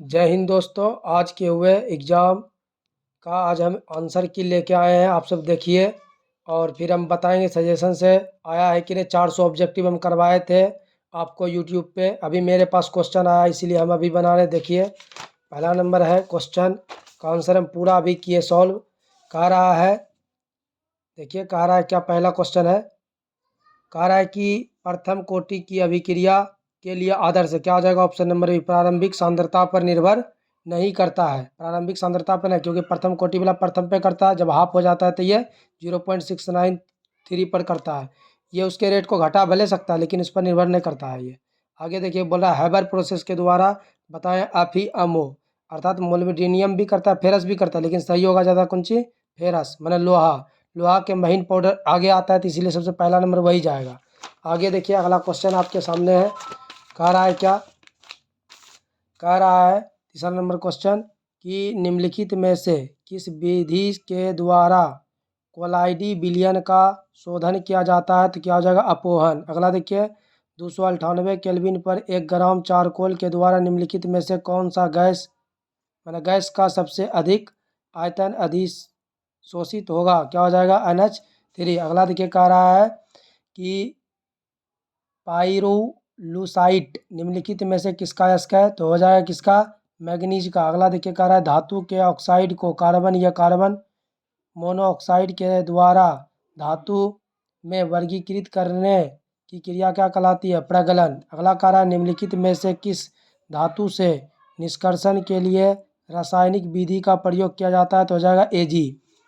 जय हिंद दोस्तों। आज के हुए एग्ज़ाम का आज हम आंसर की लेके आए हैं, आप सब देखिए और फिर हम बताएंगे सजेशन से आया है कि नहीं। 400 ऑब्जेक्टिव हम करवाए थे आपको यूट्यूब पे। अभी मेरे पास क्वेश्चन आया इसीलिए हम अभी बना रहे। देखिए पहला नंबर है क्वेश्चन का आंसर हम पूरा अभी किए सॉल्व। कह रहा है, देखिए कह रहा है क्या, पहला क्वेश्चन है, कह रहा है कि प्रथम कोटि की अभिक्रिया के लिए आदर्श क्या हो जाएगा। ऑप्शन नंबर बी, प्रारंभिक सांद्रता पर निर्भर नहीं करता है। प्रारंभिक सांद्रता पर नहीं, क्योंकि प्रथम कोटि वाला प्रथम पे करता है, जब हाफ हो जाता है तो ये 0.693 पर करता है। ये उसके रेट को घटा भले सकता है लेकिन इस पर निर्भर नहीं करता है ये। आगे देखिए बोल रहा है हैबर प्रोसेस के द्वारा बताएं अफीअमो, अर्थात मोलिब्डेनियम भी करता है, फेरस भी करता है, लेकिन सही होगा ज़्यादा कौन सी, फेरस मैंने लोहा। लोहा के महीन पाउडर आगे आता है तो इसीलिए सबसे पहला नंबर वही जाएगा। आगे देखिए अगला क्वेश्चन आपके सामने है। कह रहा है क्या, कह रहा है तीसरा नंबर क्वेश्चन कि निम्नलिखित में से किस विधि के द्वारा कोलाइडी विलयन का शोधन किया जाता है। तो क्या हो जाएगा, अपोहन। अगला देखिए 298 केल्विन पर 1 ग्राम चारकोल के द्वारा निम्नलिखित में से कौन सा गैस मैंने गैस का सबसे अधिक आयतन अधिशोषित होगा। क्या हो जाएगा, NH3। अगला देखिए कह रहा है कि पाइरोलुसाइट निम्नलिखित में से किसका अयस्क है। तो हो जाएगा किसका, मैग्नीज का। अगला देखिए कह रहा है धातु के ऑक्साइड को कार्बन या कार्बन मोनोऑक्साइड के द्वारा धातु में वर्गीकृत करने की क्रिया क्या कहलाती है, प्रगलन। अगला कह रहा है निम्नलिखित में से किस धातु से निष्कर्षण के लिए रासायनिक विधि का प्रयोग किया जाता है। तो हो जाएगा Ag।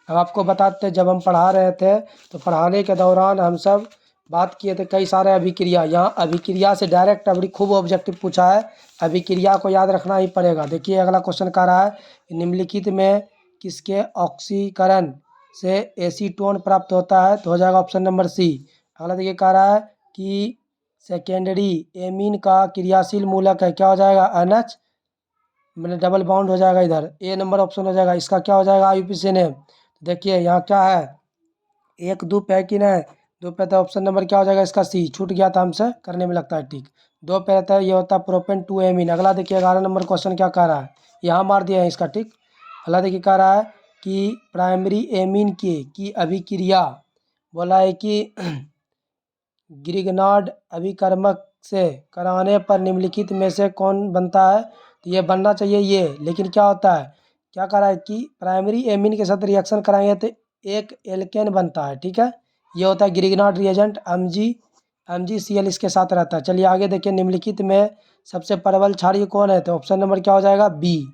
अब आपको बताते हैं, जब हम पढ़ा रहे थे तो पढ़ाने के दौरान हम सब बात किए थे कई सारे अभिक्रिया। यहाँ अभिक्रिया से डायरेक्ट अभी खूब ऑब्जेक्टिव पूछा है, अभिक्रिया को याद रखना ही पड़ेगा। देखिए अगला क्वेश्चन कह रहा है निम्नलिखित में किसके ऑक्सीकरण से एसीटोन प्राप्त होता है। तो हो जाएगा ऑप्शन नंबर सी। अगला देखिए कह रहा है कि सेकेंडरी एमीन का क्रियाशील मूलक है। क्या हो जाएगा, NH, मैंने डबल बाउंड हो जाएगा इधर। ए नंबर ऑप्शन हो जाएगा इसका। क्या हो जाएगा, IUPAC ने। देखिए यहाँ क्या है, एक दो पे कि नहीं, दो पे तो ऑप्शन नंबर क्या हो जाएगा इसका, सी। छूट गया था हमसे, करने में लगता है ठीक। दो पे रहता है, ये होता है प्रोपेन 2 एमीन। अगला देखिए 11 नंबर क्वेश्चन क्या कह रहा है, यहाँ मार दिया है इसका ठीक। अगला देखिए कह रहा है कि प्राइमरी एमीन की अभिक्रिया बोला है कि ग्रिगनार्ड अभिकर्मक से कराने पर निम्नलिखित में से कौन बनता है। तो ये बनना चाहिए ये, लेकिन क्या होता है, क्या कह रहा है कि प्राइमरी एमीन के साथ रिएक्शन कराएंगे तो एक एल्केन बनता है, ठीक है। ये होता है ग्रिगनार्ड रिएजेंट। MgCl इसके साथ रहता है। चलिए आगे देखिए निम्नलिखित में सबसे प्रबल क्षारीय कौन है। तो ऑप्शन नंबर क्या हो जाएगा, बी।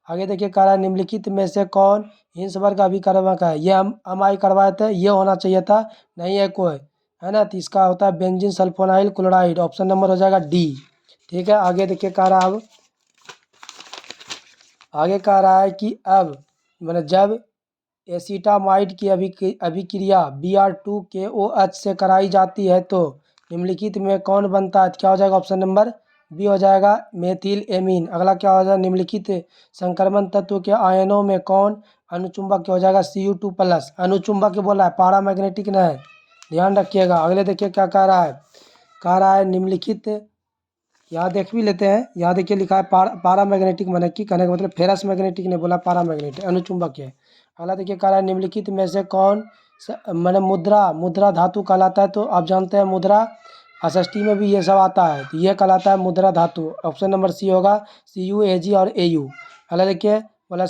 आगे देखिए कह रहा है निम्नलिखित में से कौन हिंसबर्ग अभिकर्मक है। ये हम अमाई करवाए थे, ये होना चाहिए था, नहीं है कोई, है ना। तो इसका होता है benzene sulfonyl chloride. Option number हो जाएगा डी, ठीक है। आगे देखिए कह रहा है, अब आगे कह रहा है कि अब मैंने जब एसीटामाइड की अभिक्रिया Br2KOH से कराई जाती है तो निम्नलिखित में कौन बनता है। तो क्या हो जाएगा, ऑप्शन नंबर बी हो जाएगा, मेथिल एमीन। अगला क्या हो जाएगा, निम्नलिखित संक्रमण तत्व के आयनों में कौन अनुचुंबक हो जाएगा, Cu2+। अनुचुंबक बोला है, पैरामैग्नेटिक न है, ध्यान रखिएगा। अगले देखिए क्या कह रहा है, कह रहा है निम्नलिखित, यहाँ देख भी लेते हैं। यहाँ देखिए लिखा है पारामैग्नेटिक, मैंने की कहने का मतलब फेरस मैग्नेटिक ने बोला, पैरामैग्नेटिक अनुचुंबक है। अगला देखिए कह रहा है निम्नलिखित में से कौन मैंने मुद्रा धातु कहलाता है। तो आप जानते हैं मुद्रा एसएसटी में भी ये सब आता है, तो ये कहलाता है मुद्रा धातु। ऑप्शन नंबर सी होगा, Cu, Ag और Au। अगला देखिए बोला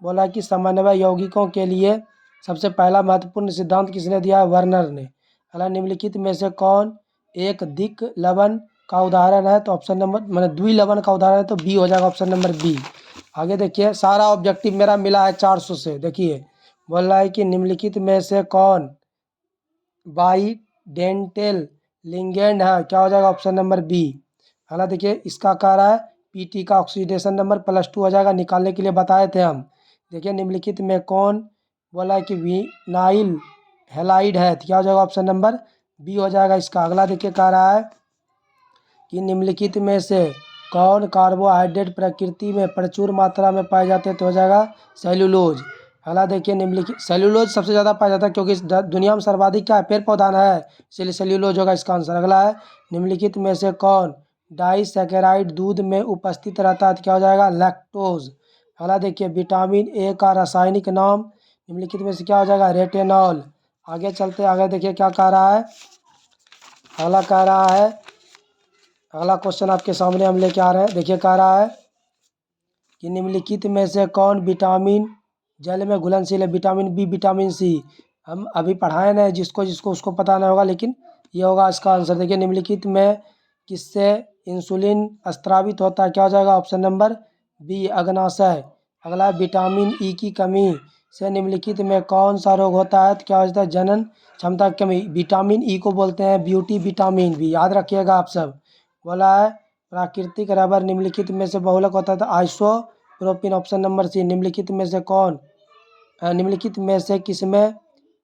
बोला कि समन्वय यौगिकों के लिए सबसे पहला महत्वपूर्ण सिद्धांत किसने दिया है, वर्नर ने। अगला निम्नलिखित में से कौन एक दिक् लवण का उदाहरण है। तो ऑप्शन नंबर मैंने द्विलवण का उदाहरण है, तो बी हो जाएगा ऑप्शन नंबर बी। आगे देखिए सारा ऑब्जेक्टिव मेरा मिला है 400 से। देखिए बोल रहा है कि निम्नलिखित में से कौन बाई डेंटेल लिंगेंड है। क्या हो जाएगा, ऑप्शन नंबर बी। अगला देखिए इसका कह रहा है पीटी का ऑक्सीडेशन नंबर +2 हो जाएगा, निकालने के लिए बताए थे हम। देखिए निम्नलिखित में कौन बोला है कि विनाइल हेलाइड है। तो क्या हो जाएगा, ऑप्शन नंबर बी हो जाएगा इसका। अगला देखिए कह रहा है कि निम्नलिखित में से कौन कार्बोहाइड्रेट प्रकृति में प्रचुर मात्रा में पाए जाते हैं। तो हो जाएगा सेल्यूलोज। अगला देखिए निम्नलिखित, सेल्यूलोज सबसे ज़्यादा पाया जाता है क्योंकि इस दुनिया में सर्वाधिक क्या है, पेड़ पौधा है, इसलिए सेल्यूलोज होगा इसका आंसर। अगला है निम्नलिखित में से कौन डाइसैकेराइड दूध में उपस्थित रहता है तो क्या हो जाएगा? लैक्टोज। अगला देखिए विटामिन ए का रासायनिक नाम निम्नलिखित में से क्या हो जाएगा? रेटिनॉल। आगे चलते आगे देखिए क्या कह रहा है। अगला कह रहा है, अगला क्वेश्चन आपके सामने हम लेके आ रहे हैं। देखिए कह रहा है कि निम्नलिखित में से कौन विटामिन जल में घुलनशील है? Vitamin B, vitamin C. हम अभी पढ़ाए ना, जिसको जिसको उसको पता नहीं होगा, लेकिन ये होगा इसका आंसर। देखिए निम्नलिखित में किससे इंसुलिन स्रावित होता है? क्या हो जाएगा? ऑप्शन नंबर बी, अग्नाशय। अगला विटामिन ई की कमी से निम्नलिखित में कौन सा रोग होता है? तो क्या होता है? जनन क्षमता की कमी। विटामिन ई को बोलते हैं ब्यूटी विटामिन भी, याद रखिएगा आप सब। बोला है प्राकृतिक रबर निम्नलिखित में से बहुलक होता है तो आइसोप्रोपिन। Option number C. निम्नलिखित में से कौन निम्नलिखित में से किसमें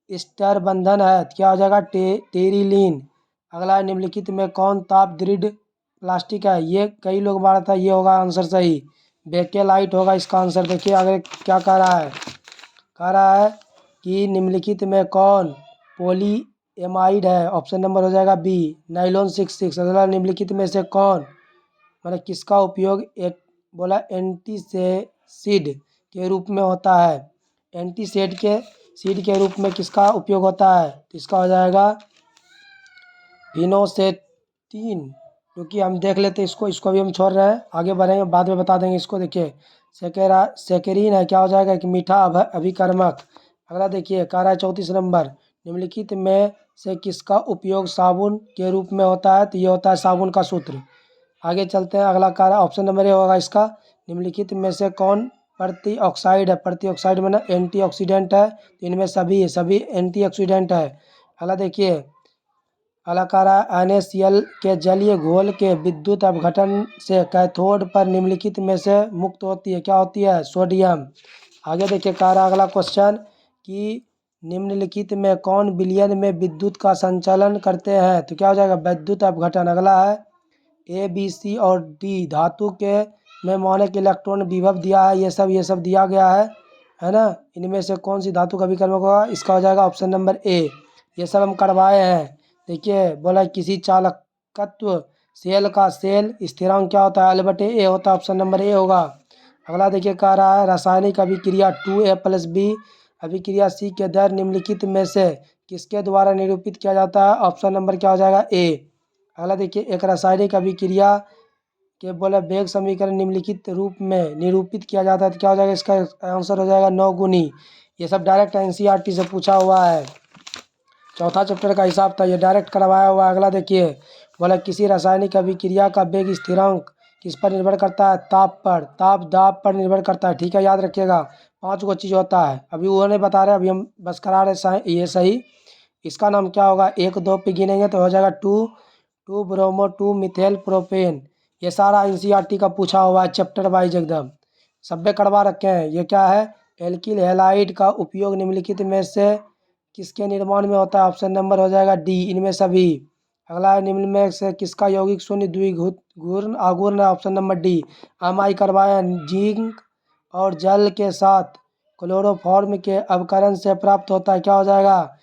स्टर बंधन है? तो क्या हो जाएगा? टेरिलीन। अगला है निम्नलिखित में कौन ताप दृढ़ प्लास्टिक है? ये कई लोग बांटा था, ये होगा आंसर सही। बेकेलाइट होगा इसका आंसर। देखिए आगे क्या कह रहा है। कह रहा है कि निम्नलिखित में कौन पोली एमाइड है? ऑप्शन नंबर हो जाएगा बी, नाइलॉन 66। अगला निम्नलिखित में से कौन मतलब किसका उपयोग एक बोला एंटीसेसिड के रूप में होता है? एंटीसेड के रूप में किसका उपयोग होता है? तो इसका हो जाएगा फिनोसेटिन। क्योंकि हम देख लेते इसको भी हम छोड़ रहे हैं, आगे बढ़ेंगे बाद में बता देंगे इसको। देखिए सेकेरिन है, क्या हो जाएगा? कि मीठा अभिकर्मक। अगला देखिए कह रहा है 34 नंबर, निम्नलिखित में से किसका उपयोग साबुन के रूप में होता है? तो ये होता है साबुन का सूत्र। आगे चलते हैं, अगला कह रहा है ऑप्शन नंबर ए होगा इसका। निम्नलिखित में से कौन प्रति ऑक्साइड है? प्रति ऑक्साइड में ना एंटीऑक्सीडेंट है, तो इनमें सभी एंटीऑक्सीडेंट है। अगला देखिए अगला कह रहा है NaCl के जलीय घोल के विद्युत अपघटन से कैथोड पर निम्नलिखित में से मुक्त होती है? क्या होती है? सोडियम। आगे देखिए कह रहा है अगला क्वेश्चन कि निम्नलिखित में कौन विलयन में विद्युत का संचालन करते हैं? तो क्या हो जाएगा? विद्युत अपघटन। अगला है ए, बी, सी और डी धातु के में मौलिक इलेक्ट्रॉन विभव दिया है, ये सब दिया गया है ना। इनमें से कौन सी धातु का विकर्मक होगा? इसका हो जाएगा ऑप्शन नंबर ए। ये सब हम करवाए हैं। देखिए बोला किसी चालकत्व सेल का सेल स्थिरांक क्या होता है? L/A होता है। ऑप्शन नंबर ए होगा। अगला देखिए कह रहा है रासायनिक अभिक्रिया 2A+B अभिक्रिया सी के दर निम्नलिखित में से किसके द्वारा निरूपित किया जाता है? ऑप्शन नंबर क्या हो जाएगा? ए। अगला देखिए एक रासायनिक अभिक्रिया के बोले वेग समीकरण निम्नलिखित रूप में निरूपित किया जाता है तो क्या हो जाएगा? इसका आंसर हो जाएगा 9 गुनी। ये सब डायरेक्ट NCERT से पूछा हुआ है, चौथा चैप्टर का हिसाब था, ये डायरेक्ट करवाया हुआ है। अगला देखिए बोला किसी रासायनिक अभिक्रिया का वेग स्थिरांक किस पर निर्भर करता है? ताप पर, ताप दाब पर निर्भर करता है। ठीक है, याद रखिएगा 5 गो चीज़ होता है। अभी वो नहीं बता रहे, अभी हम बस करा रहे ये सही। इसका नाम क्या होगा? 1 2 पे गिनेंगे तो हो जाएगा 2 ब्रोमो 2 मिथेल प्रोपेन। ये सारा NCERT का पूछा हुआ है चैप्टर वाइज एकदम, सब में करवा रखे हैं। ये क्या है? एल्किल हैलाइड का उपयोग निम्नलिखित में से किसके निर्माण में होता है? ऑप्शन नंबर हो जाएगा डी, इनमें सभी। अगला है निम्न में से किसका यौगिक शून्य द्विघूर्ण आघूर्ण है? Option number D. MI करवाया जिंक और जल के साथ क्लोरोफॉर्म के अवकरण से प्राप्त होता है। क्या हो जाएगा?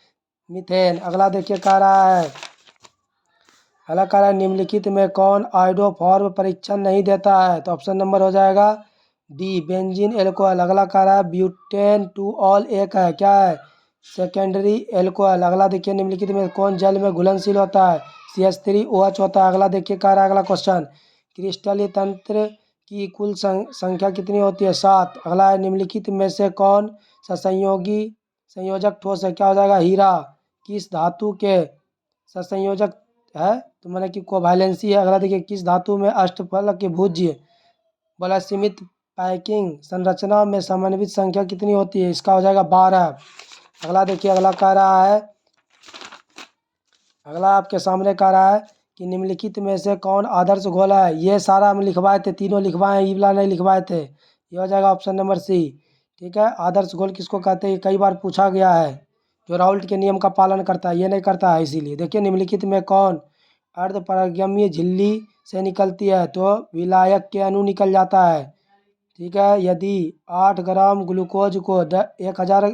मीथेन। अगला देखिए कह रहा है निम्नलिखित में कौन आयोडोफॉर्म परीक्षण नहीं देता है? तो ऑप्शन नंबर हो जाएगा डी, बेंजीन एल्कोहल। अगला कह रहा है ब्यूटेन टू ऑल एक है, क्या है? Secondary alcohol. अगला देखिए निम्नलिखित में कौन जल में घुलनशील होता है? CH3OH होता है। अगला देखिए कह रहा है अगला क्वेश्चन क्रिस्टलीय तंत्र की कुल संख्या कितनी होती है? 7। अगला है निम्नलिखित में से कौन सा संयोजक ठोस है? क्या हो जाएगा? हीरा। किस धातु के संयोजक है? तो मैंने कि कोवैलेंसी है। अगला देखिए किस धातु में अष्टफलक के भुज्य बोला सीमित पैकिंग संरचना में समन्वित संख्या कितनी होती है? इसका हो जाएगा 12। अगला देखिए अगला कह रहा है, अगला आपके सामने कह रहा है कि निम्नलिखित में से कौन आदर्श घोल है? ये सारा हम लिखवाए थे, तीनों लिखवाए हैं, वाला नहीं लिखवाए थे। ये हो जाएगा ऑप्शन नंबर सी। ठीक है, आदर्श घोल किसको कहते हैं? कई बार पूछा गया है, जो राउल्ट के नियम का पालन करता है, ये नहीं करता है इसीलिए। देखिए निम्नलिखित में कौन अर्धपरागम्य झिल्ली से निकलती है? तो विलायक के अणु निकल जाता है। ठीक है, यदि 8 ग्राम ग्लूकोज को 1000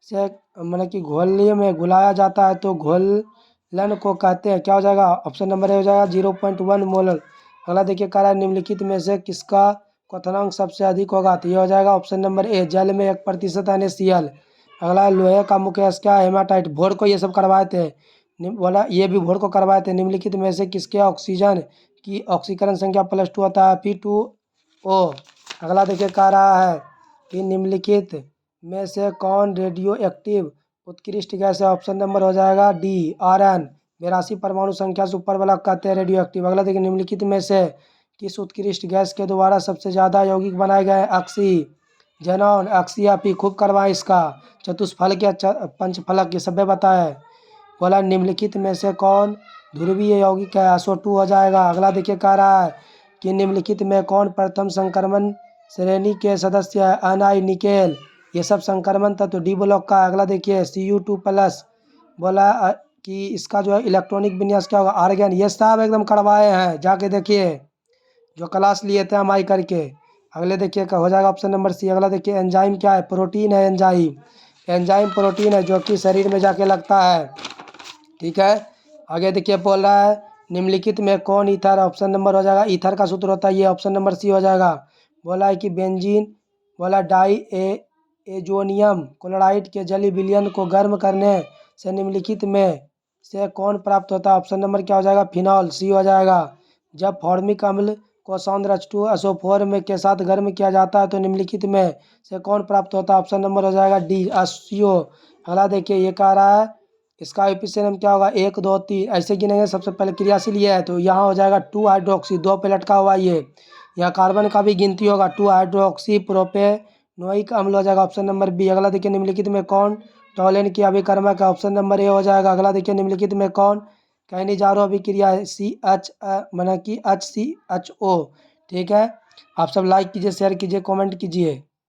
से मतलब कि घोलने में घुलाया जाता है तो घोलन को कहते हैं? क्या हो जाएगा? ऑप्शन नंबर ए हो जाएगा 0.1 मोलर। अगला देखिए कह रहा है निम्नलिखित में से किसका क्वथनांक सबसे अधिक होगा, तो ये हो जाएगा ऑप्शन नंबर ए, जल में 1% NaCl। अगला लोहे का मुख्य अयस्क क्या है, हेमाटाइट। भोर को ये सब करवाए थे, बोला ये भी भोर को करवाए थे। निम्नलिखित में से किसके ऑक्सीजन की ऑक्सीकरण संख्या +2 होता है, P2O। अगला देखिए कह रहा है कि निम्नलिखित में से कौन रेडियो एक्टिव उत्कृष्ट गैस है, ऑप्शन नंबर हो जाएगा डी, Rn। 82 परमाणु संख्या से ऊपर वाला कहते हैं रेडियो एक्टिव। अगला देखिए निम्नलिखित में से किस उत्कृष्ट गैस के द्वारा सबसे ज़्यादा यौगिक बनाए गए हैं, ऑक्सीजन, ऑक्सीआपी। खूब करवाएं इसका, चतुष्फलक या पंचफलक ये सब बताए। बोला निम्नलिखित में से कौन ध्रुवीय यौगिक है, SO2 हो जाएगा। अगला देखिए कह रहा है कि निम्नलिखित में कौन प्रथम संक्रमण श्रेणी के सदस्य है, Ni, निकेल। ये सब संक्रमण तत्व डी ब्लॉक का है। अगला देखिए Cu2+। बोला कि इसका जो है इलेक्ट्रॉनिक विन्यास क्या होगा, आर्गन। ये सब एकदम करवाए हैं, जाके देखिए जो क्लास लिए थे हम आई करके। अगले देखिए का हो जाएगा ऑप्शन नंबर सी। अगला देखिए एंजाइम क्या है, प्रोटीन है एंजाइम। एंजाइम प्रोटीन है जो कि शरीर में जाके लगता है, ठीक है। आगे देखिए बोल रहा है निम्नलिखित में कौन ईथर, ऑप्शन नंबर हो जाएगा ईथर का सूत्र होता है, ये ऑप्शन नंबर सी हो जाएगा। बोला है कि बेंजीन, बोला डाई एजोनियम क्लोराइड के जलीय विलयन को गर्म करने से निम्नलिखित में से कौन प्राप्त होता है, ऑप्शन नंबर क्या हो जाएगा, फिनॉल, सी हो जाएगा। जब फॉर्मिक अम्ल को सौंद्र H2SO4 में के साथ गर्म किया जाता है तो निम्नलिखित में से कौन प्राप्त होता है, ऑप्शन नंबर हो जाएगा डी, HCO। अगला देखिए ये कह रहा है इसका एफिशिएंट क्या होगा, 1 2 3 ऐसे गिनेंगे। सबसे पहले क्रियाशील ये है तो यहाँ हो जाएगा 2 हाइड्रोक्सी, 2 पे लटका हुआ ये। यहाँ कार्बन का भी गिनती होगा, 2 हाइड्रोक्सी प्रोपेनोइक अम्ल हो जाएगा, ऑप्शन नंबर बी। अगला देखिए निम्नलिखित में कौन टॉलेन की अभिकर्मक है, ऑप्शन नंबर ए हो जाएगा। अगला देखिए निम्नलिखित में कौन कैनिजारो अभिक्रिया है, CH माना कि HCHO, ठीक है। आप सब लाइक कीजिए, शेयर कीजिए, कमेंट कीजिए।